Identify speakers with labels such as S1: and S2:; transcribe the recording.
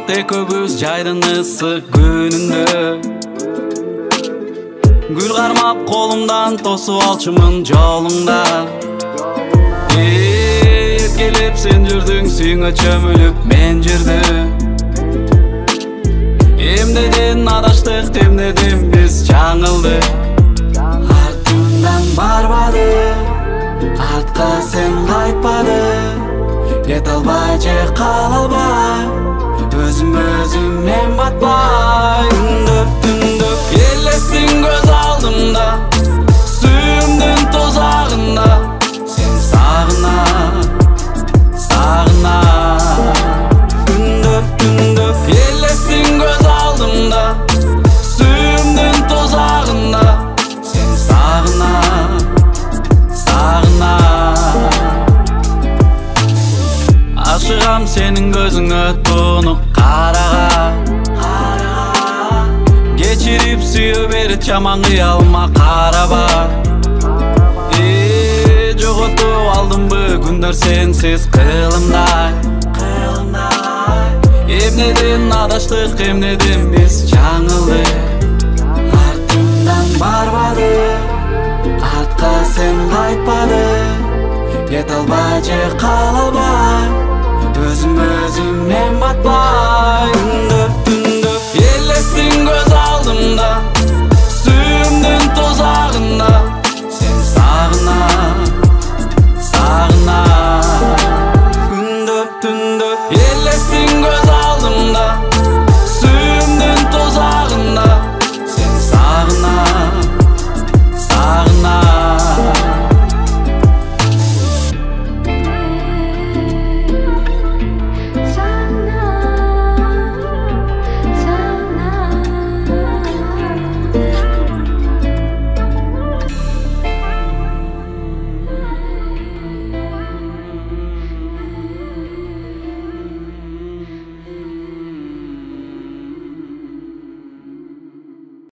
S1: Бардык экөөбүз жайдын ысык күнүндө Гүл кармап колумдан тосуп алчумун жолуңда Эркелеп сен жүрдүң сүйүңө чөмүлүп мен жүрдүм Эмнеден адаштык эмнеден биз жаңылдык Артымдан барбады артка сен кайтпадың Кете албай же кала албай өзүм мен батпай Түндүк элесиң көз алдымда сүйүмдүн тозагында Сен сагына Түндүк элесиң көз алдымда сүйүмдүн тозагында Сен сагына Ашыгам сенин көзүңө тунуп карага Кечирип сүйө бер чаман кыялма караба Жоготуп алдымбы күндөр сенсиз кылымдай Эмнеден адаштык эмнеден биз жаңылдык Артымдан барбады артка сен кайтпадың Кете албай же кала албай өзүм мен батпай